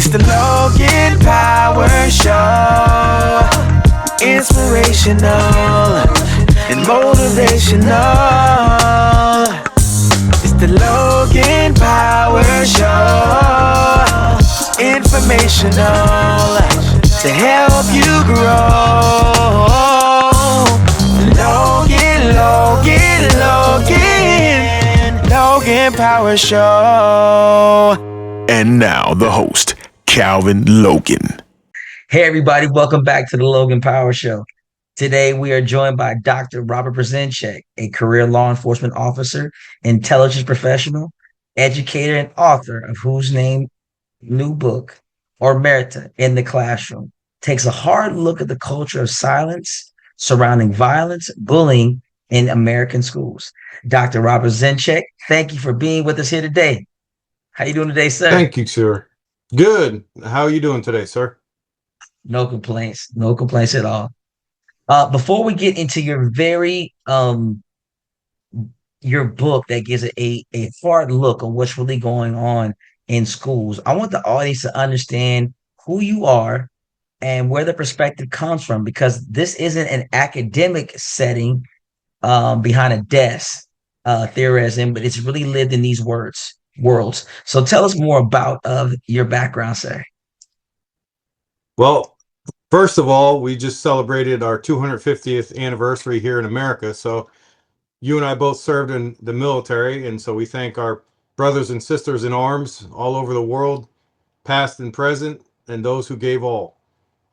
It's the Logan Power Show. Inspirational and motivational. It's the Logan Power Show. Informational to help you grow. Logan Power Show. And now the host, Calvin Logan. Hey everybody, welcome back to the Logan Power Show. Today we are joined by Dr. Robert Brzenchek, a career law enforcement officer, intelligence professional, educator, and author of whose new book, Omerta, in the Classroom, takes a hard look at the culture of silence surrounding violence, bullying in American schools. Dr. Robert Brzenchek, thank you for being with us here today. How you doing today, sir? Thank you, sir. Good. How are you doing today, sir? No complaints. No complaints at all. Before we get into your your book that gives a hard look on what's really going on in schools, I want the audience to understand who you are and where the perspective comes from, because this isn't an academic setting behind a desk theorizing, but it's really lived in these worlds. So tell us more about your background, sir. Well, first of all, we just celebrated our 250th anniversary here in America. So you and I both served in the military, and so we thank our brothers and sisters in arms all over the world, past and present, and those who gave all.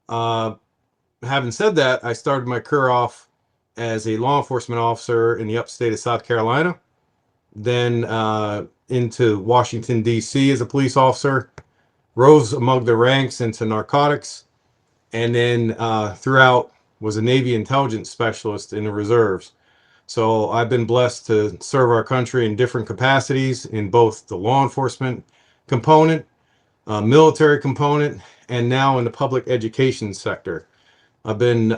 Having said that, I started my career off as a law enforcement officer in the upstate of South Carolina, then into Washington, D.C. as a police officer, rose among the ranks into narcotics, and then throughout was a Navy intelligence specialist in the reserves. So I've been blessed to serve our country in different capacities in both the law enforcement component, military component, and now in the public education sector. I've been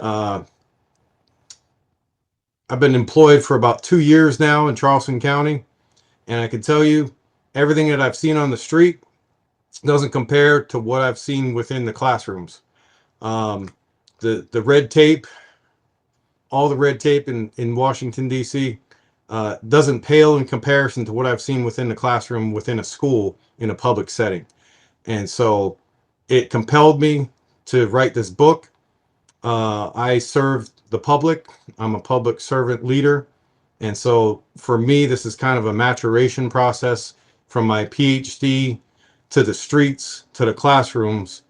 employed for about 2 years now in Charleston County, and I can tell you everything that I've seen on the street doesn't compare to what I've seen within the classrooms. The red tape, all the red tape in Washington, D.C., doesn't pale in comparison to what I've seen within the classroom, within a school, in a public setting. And so it compelled me to write this book. I serve the public. I'm a public servant leader. And so for me, this is kind of a maturation process from my PhD to the streets, to the classrooms,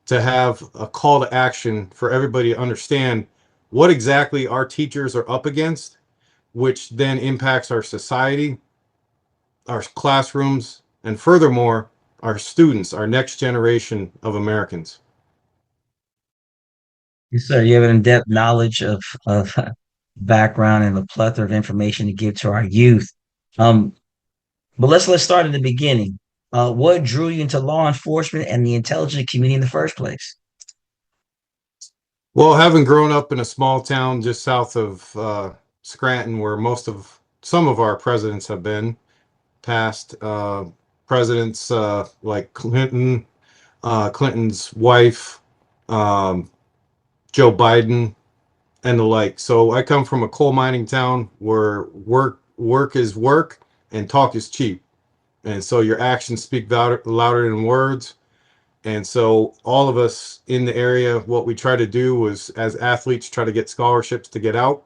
to have a call to action for everybody to understand what exactly our teachers are up against, which then impacts our society, our classrooms, and furthermore, our students, our next generation of Americans. Yes, sir. You have an in-depth knowledge of background and a plethora of information to give to our youth. But let's start at the beginning. What drew you into law enforcement and the intelligence community in the first place? Well, having grown up in a small town just south of Scranton, where some of our presidents have been, past presidents like Clinton, Clinton's wife, Joe Biden, and the like. So I come from a coal mining town where work is work and talk is cheap. And so your actions speak louder than words. And so all of us in the area, what we try to do was, as athletes, try to get scholarships to get out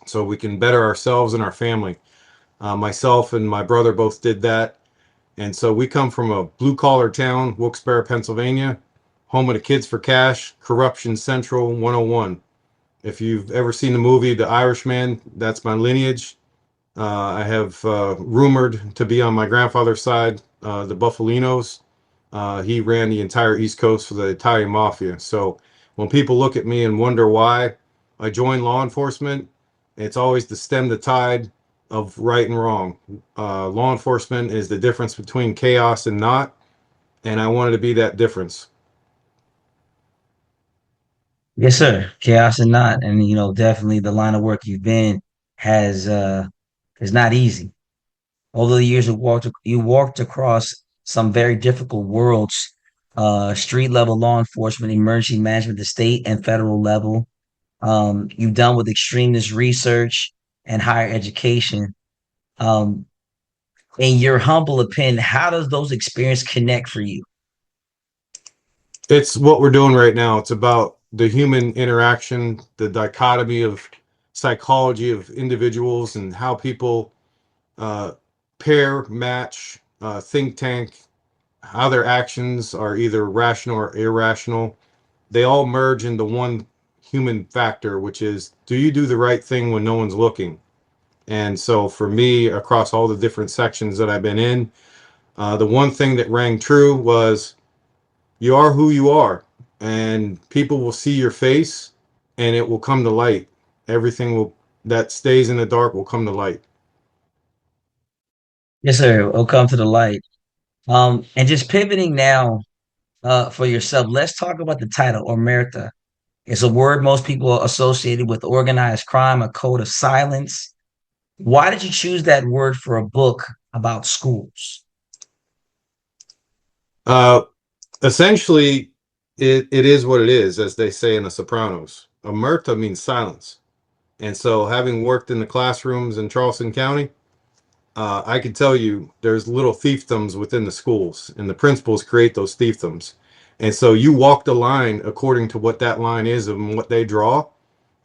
so we can better ourselves and our family. Myself and my brother both did that. And so we come from a blue-collar town, Wilkes-Barre, Pennsylvania, home of the Kids for Cash, Corruption Central 101. If you've ever seen the movie The Irishman, that's my lineage. I have rumored to be on my grandfather's side, the Buffalinos. He ran the entire East Coast for the Italian Mafia. So when people look at me and wonder why I joined law enforcement, it's always to stem the tide of right and wrong. Law enforcement is the difference between chaos and not, and I wanted to be that difference. Yes, sir. Chaos and not, and definitely the line of work you've been has is not easy. Over the years you walked across some very difficult worlds street level law enforcement, emergency management, the state and federal level. You've done with extremist research and higher education. Um, in your humble opinion, how does those experiences connect for you? It's what we're doing right now. It's about the human interaction, the dichotomy of psychology of individuals and how people uh, pair, match, think tank, how their actions are either rational or irrational. They all merge into one human factor, which is, do you do the right thing when no one's looking? And so for me, across all the different sections that I've been in, the one thing that rang true was you are who you are, and people will see your face and it will come to light. Everything will that stays in the dark will come to light. Yes, sir. It'll come to the light. And just pivoting now for yourself, let's talk about the title, Omerta. It's a word most people associated with organized crime, a code of silence. Why did you choose that word for a book about schools? Uh, Essentially, it is what it is, as they say in The Sopranos. Omerta means silence. And so, having worked in the classrooms in Charleston County, I can tell you there's little fiefdoms within the schools, and the principals create those fiefdoms. And so, you walk the line according to what that line is and what they draw.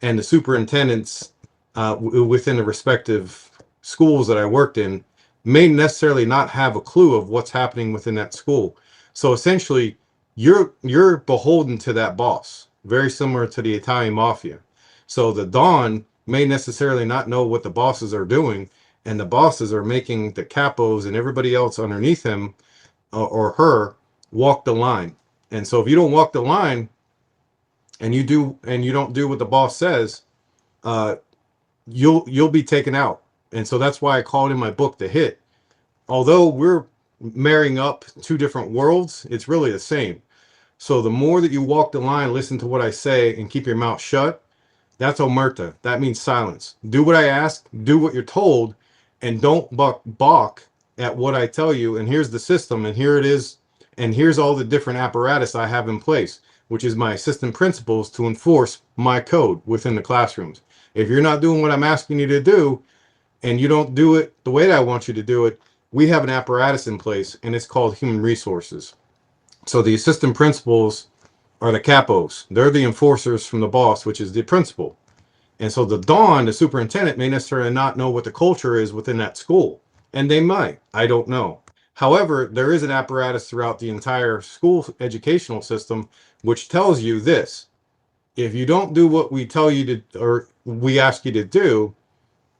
And the superintendents within the respective schools that I worked in may necessarily not have a clue of what's happening within that school. So essentially, you're beholden to that boss, very similar to the Italian mafia. So the Don may necessarily not know what the bosses are doing, and the bosses are making the capos and everybody else underneath him or her walk the line. And so if you don't walk the line and you don't do what the boss says, uh, you'll be taken out. And so that's why I called in my book The Hit. Although we're marrying up two different worlds, it's really the same. So the more that you walk the line, listen to what I say, and keep your mouth shut, that's Omerta. That means silence. Do what I ask, do what you're told, and don't balk at what I tell you. And here's the system, and here it is, and here's all the different apparatus I have in place, which is my assistant principals to enforce my code within the classrooms. If you're not doing what I'm asking you to do, and you don't do it the way that I want you to do it, we have an apparatus in place, and it's called human resources. So the assistant principals are the capos. They're the enforcers from the boss, which is the principal. And so the Don, the superintendent, may necessarily not know what the culture is within that school. And they might. I don't know. However, there is an apparatus throughout the entire school educational system which tells you this. If you don't do what we tell you to, or we ask you to do,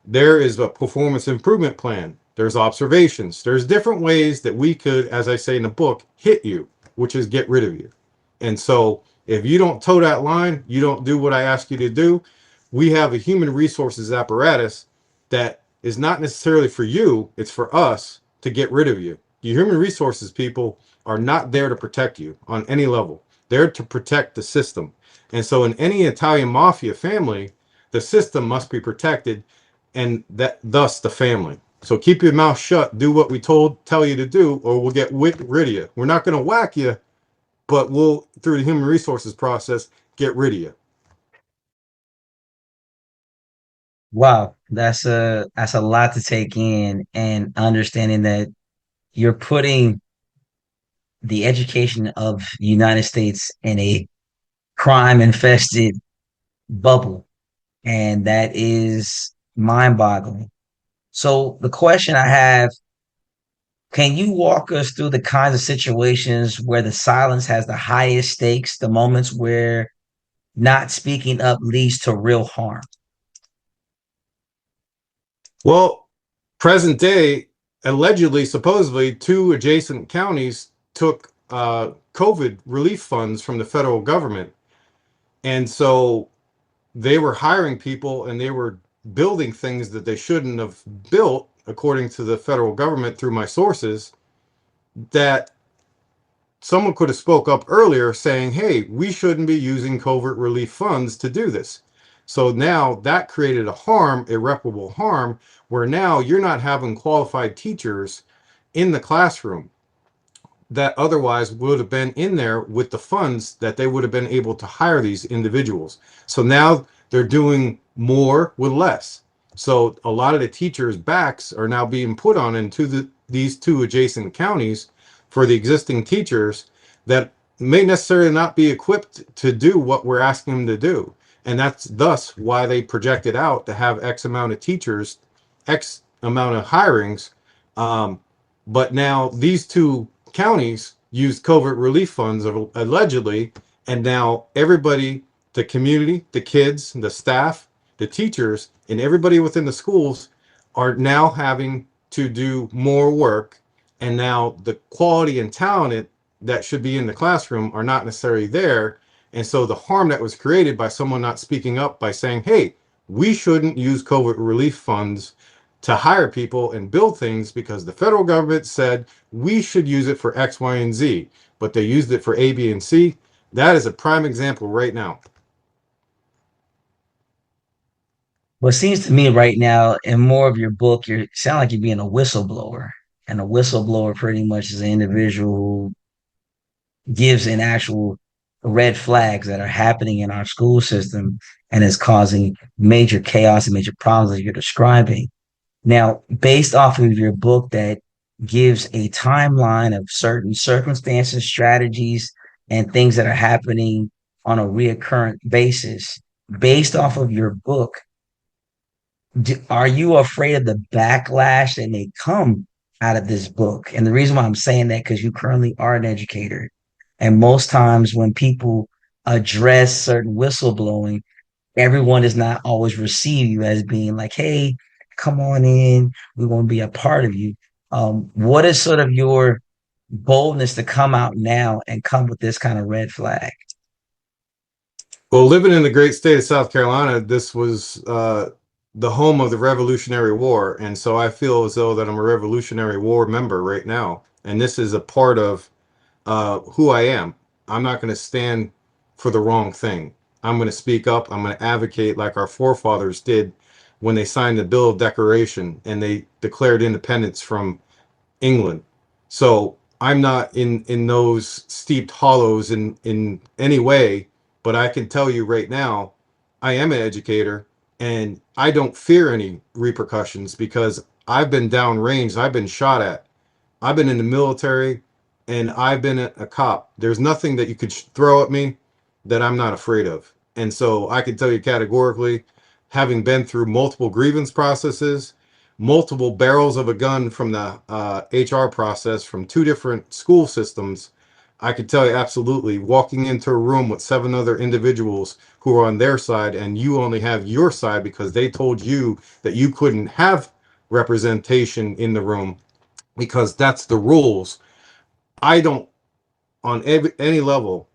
there is a performance improvement plan. There's observations. There's different ways that we could, as I say in the book, hit you, which is get rid of you. And so if you don't toe that line, you don't do what I ask you to do, we have a human resources apparatus that is not necessarily for you, it's for us to get rid of you. The human resources people are not there to protect you on any level. They're to protect the system. And so in any Italian mafia family, the system must be protected, and that thus the family. So keep your mouth shut, do what we tell you to do, or we'll get rid of you. We're not going to whack you, but we'll, through the human resources process, get rid of you. Wow, that's a lot to take in, and understanding that you're putting the education of the United States in a crime infested bubble, and that is mind-boggling. So the question I have, can you walk us through the kinds of situations where the silence has the highest stakes, the moments where not speaking up leads to real harm? Well, present day, allegedly, supposedly, two adjacent counties took COVID relief funds from the federal government. And so they were hiring people and they were building things that they shouldn't have built, according to the federal government through my sources, that someone could have spoke up earlier saying, hey, we shouldn't be using covert relief funds to do this. So now that created a harm, irreparable harm, where now you're not having qualified teachers in the classroom. that otherwise would have been in there with the funds that they would have been able to hire these individuals. So now they're doing more with less. So a lot of the teachers' backs are now being put on into these two adjacent counties for the existing teachers that may necessarily not be equipped to do what we're asking them to do. And that's thus why they projected out to have X amount of teachers, X amount of hirings. But now these two counties used covert relief funds allegedly, and now everybody, the community, the kids, the staff, the teachers, and everybody within the schools are now having to do more work. And now the quality and talent that should be in the classroom are not necessarily there. And so the harm that was created by someone not speaking up by saying, hey, we shouldn't use covert relief funds to hire people and build things because the federal government said we should use it for X, Y, and Z, but they used it for A, B, and C. That is a prime example right now. What seems to me right now, in more of your book, you sound like you're being a whistleblower, and a whistleblower pretty much is an individual who gives an actual red flags that are happening in our school system and is causing major chaos and major problems that you're describing. Now, based off of your book that gives a timeline of certain circumstances, strategies, and things that are happening on a reoccurrent basis, based off of your book, are you afraid of the backlash that may come out of this book? And the reason why I'm saying that, because you currently are an educator. And most times when people address certain whistleblowing, everyone does not always receive you as being like, hey, come on in. We want to be a part of you. What is sort of your boldness to come out now and come with this kind of red flag? Well, living in the great state of South Carolina, this was the home of the Revolutionary War. And so I feel as though that I'm a Revolutionary War member right now. And this is a part of who I am. I'm not going to stand for the wrong thing. I'm going to speak up. I'm going to advocate like our forefathers did when they signed the Bill of Declaration and they declared independence from England. So I'm not in those steeped hollows in any way, but I can tell you right now, I am an educator and I don't fear any repercussions because I've been downrange, I've been shot at. I've been in the military and I've been a cop. There's nothing that you could throw at me that I'm not afraid of. And so I can tell you categorically, having been through multiple grievance processes, multiple barrels of a gun from the HR process from two different school systems, I could tell you absolutely walking into a room with seven other individuals who are on their side and you only have your side because they told you that you couldn't have representation in the room because that's the rules. I don't, on any level,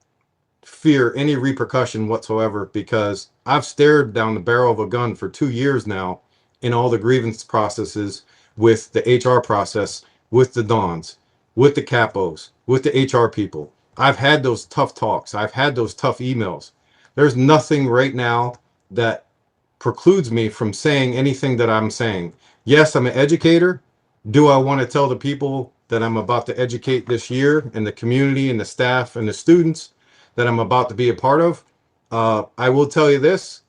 fear any repercussion whatsoever because I've stared down the barrel of a gun for 2 years now in all the grievance processes with the HR process, with the Dons, with the capos, with the HR people. I've had those tough talks. I've had those tough emails. There's nothing right now that precludes me from saying anything that I'm saying. Yes, I'm an educator. Do I want to tell the people that I'm about to educate this year and the community and the staff and the students that I'm about to be a part of? I will tell you this.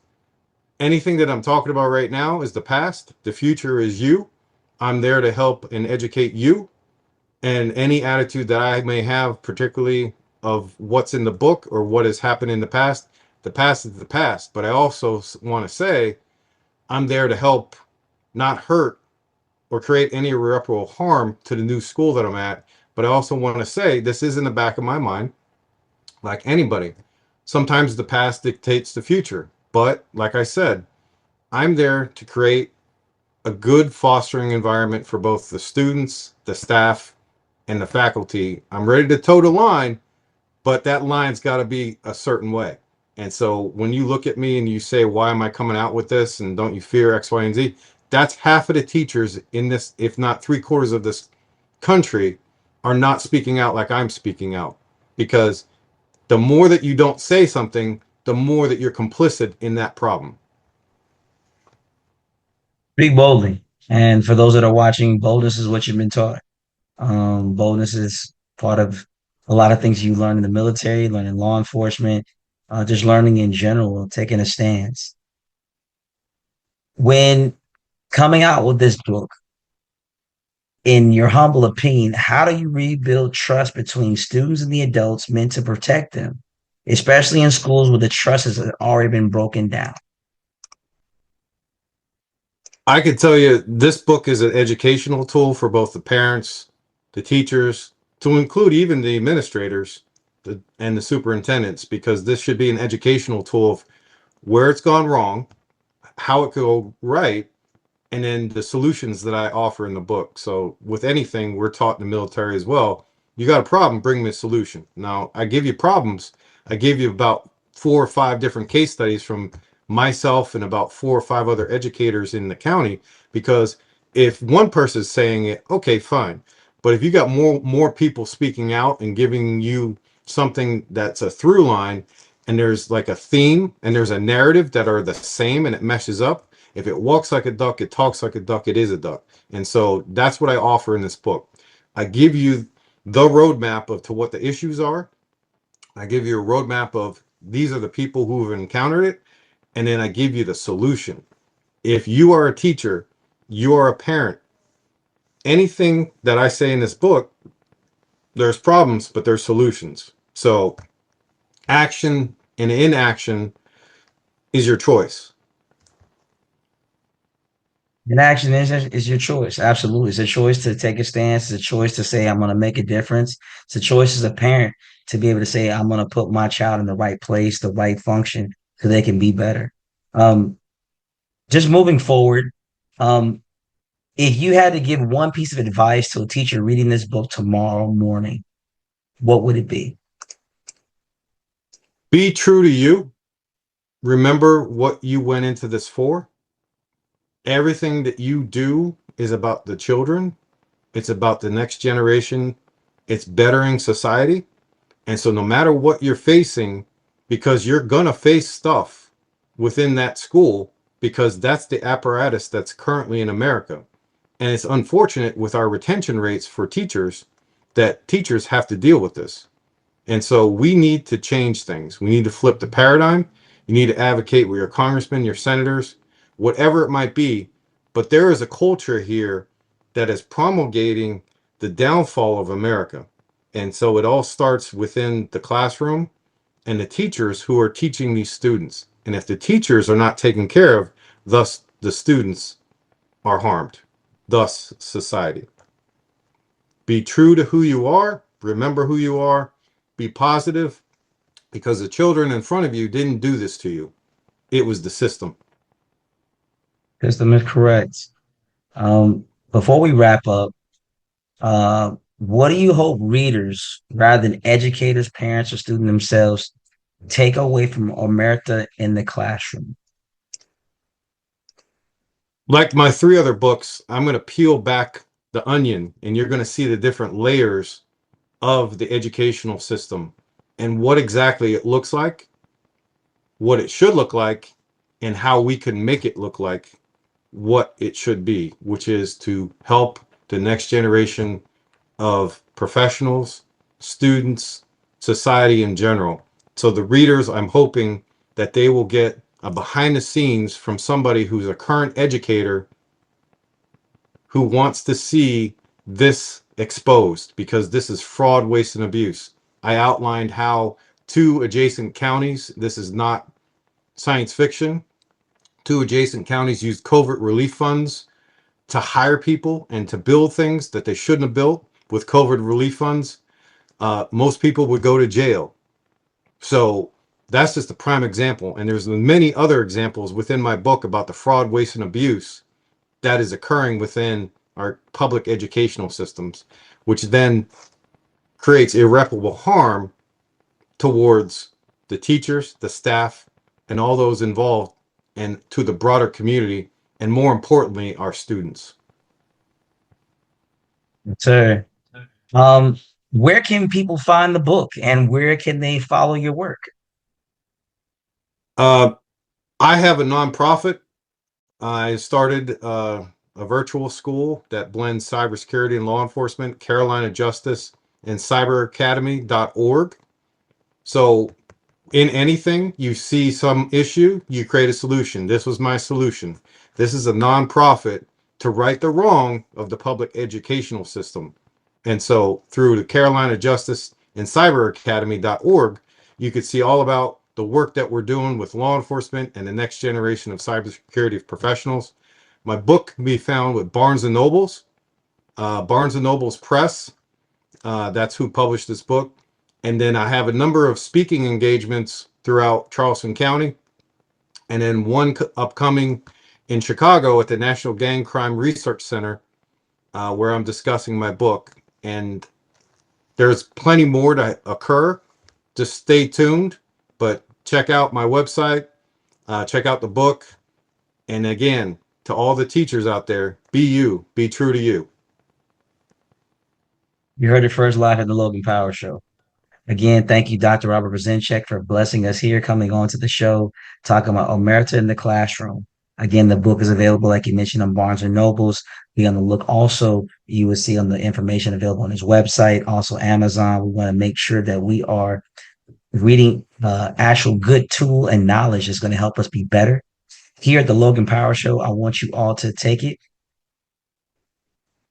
Anything that I'm talking about right now is the past. The future is you. I'm there to help and educate you. And any attitude that I may have, particularly of what's in the book or what has happened in the past is the past. But I also want to say I'm there to help, not hurt or create any irreparable harm to the new school that I'm at. But I also want to say this is in the back of my mind, like anybody. Sometimes the past dictates the future. But like I said, I'm there to create a good fostering environment for both the students, the staff, and the faculty. I'm ready to toe the line, but that line's got to be a certain way. And so when you look at me and you say, why am I coming out with this? And don't you fear X, Y, and Z? That's half of the teachers in this, if not three-quarters of this country, are not speaking out like I'm speaking out. Because the more that you don't say something, the more that you're complicit in that problem. Speak boldly. And for those that are watching, boldness is what you've been taught. Boldness is part of a lot of things you learn in the military, learning law enforcement, just learning in general, taking a stance. When coming out with this book, in your humble opinion, how do you rebuild trust between students and the adults meant to protect them, especially in schools where the trust has already been broken down? I could tell you this book is an educational tool for both the parents, the teachers, to include even the administrators and the superintendents, because this should be an educational tool of where it's gone wrong, how it could go right, and then the solutions that I offer in the book. So with anything we're taught in the military as well, you got a problem, bring me a solution. Now I give you problems. I gave you about 4 or 5 different case studies from myself and about 4 or 5 other educators in the county, because if one person is saying it, okay, fine. But if you got more people speaking out and giving you something that's a through line, and there's like a theme and there's a narrative that are the same and it meshes up, if it walks like a duck, it talks like a duck, it is a duck. And so that's what I offer in this book. I give you the roadmap of to what the issues are. I give you a roadmap of these are the people who have encountered it. And then I give you the solution. If you are a teacher, you are a parent, anything that I say in this book, there's problems, but there's solutions. So action and inaction is your choice. And action is your choice. Absolutely. It's a choice to take a stance. It's a choice to say, I'm going to make a difference. It's a choice as a parent to be able to say, I'm going to put my child in the right place, the right function, so they can be better. Um, just moving forward, um, if you had to give one piece of advice to a teacher reading this book tomorrow morning, what would it be? Be true to you. Remember what you went into this for. Everything that you do is about the children. It's about the next generation. It's bettering society. And so no matter what you're facing, because you're going to face stuff within that school, because that's the apparatus that's currently in America. And it's unfortunate with our retention rates for teachers that teachers have to deal with this. And so we need to change things. We need to flip the paradigm. You need to advocate with your congressmen, your senators, whatever it might be. But there is a culture here that is promulgating the downfall of America. And so it all starts within the classroom and the teachers who are teaching these students. And if the teachers are not taken care of, thus the students are harmed, thus society. Be true to who you are. Remember who you are. Be positive, because the children in front of you didn't do this to you. It was the system. System is correct. Before we wrap up, what do you hope readers, rather than educators, parents, or students themselves, take away from Omerta in the classroom? Like my 3 other books, I'm going to peel back the onion and you're going to see the different layers of the educational system and what exactly it looks like, what it should look like, and how we can make it look like what it should be, which is to help the next generation of professionals, students, society in general. So the readers, I'm hoping that they will get a behind the scenes from somebody who's a current educator who wants to see this exposed, because this is fraud, waste, and abuse. I outlined how 2 adjacent counties, this is not science fiction, 2 adjacent counties used covert relief funds to hire people and to build things that they shouldn't have built with covert relief funds. Most people would go to jail. So that's just a prime example. And there's many other examples within my book about the fraud, waste, and abuse that is occurring within our public educational systems, which then creates irreparable harm towards the teachers, the staff, and all those involved, and to the broader community, and more importantly, our students. So, um, where can people find the book and where can they follow your work? Uh, I have a nonprofit. I started a virtual school that blends cybersecurity and law enforcement, Carolina Justice, and cyberacademy.org. So in anything you see some issue, you create a solution. This was my solution. This is a nonprofit to right the wrong of the public educational system. And so through the Carolina Justice and cyberacademy.org, you could see all about the work that we're doing with law enforcement and the next generation of cybersecurity professionals. My book can be found with Barnes & Nobles, Barnes & Nobles Press. That's who published this book. And then I have a number of speaking engagements throughout Charleston County. And then one upcoming in Chicago at the National Gang Crime Research Center, where I'm discussing my book. And there's plenty more to occur. Just stay tuned, but check out my website, check out the book. And again, to all the teachers out there, be you, be true to you. You heard it first live at the Logan Power Show. Again, thank you, Dr. Robert Brzenchek, for blessing us here, coming on to the show, talking about Omerta in the classroom. Again, the book is available, like you mentioned, on Barnes & Nobles. Be on the look. Also, you will see on the information available on his website, also Amazon. We want to make sure that we are reading actual good tool and knowledge that's going to help us be better. Here at the Logan Power Show, I want you all to take it,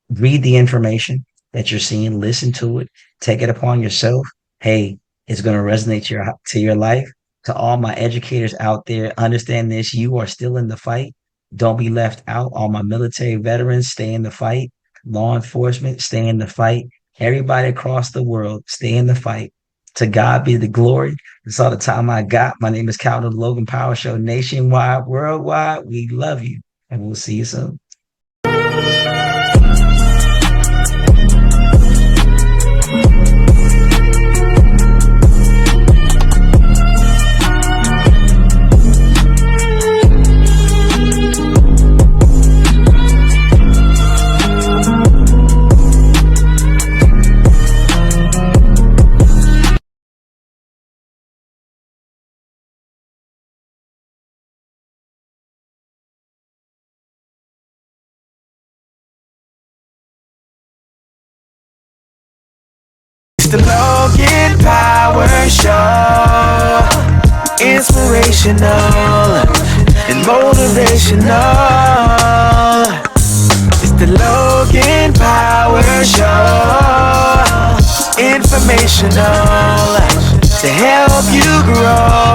read the information that you're seeing, listen to it, take it upon yourself. Hey, it's going to resonate to your life. To all my educators out there, understand this. You are still in the fight. Don't be left out. All my military veterans, stay in the fight. Law enforcement, stay in the fight. Everybody across the world, stay in the fight. To God be the glory. That's all the time I got. My name is Calvin, Logan Power Show, nationwide, worldwide. We love you, and we'll see you soon. The Logan Power Show, inspirational and motivational. It's the Logan Power Show, informational to help you grow.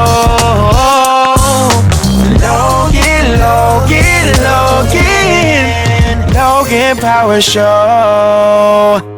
Logan Power Show.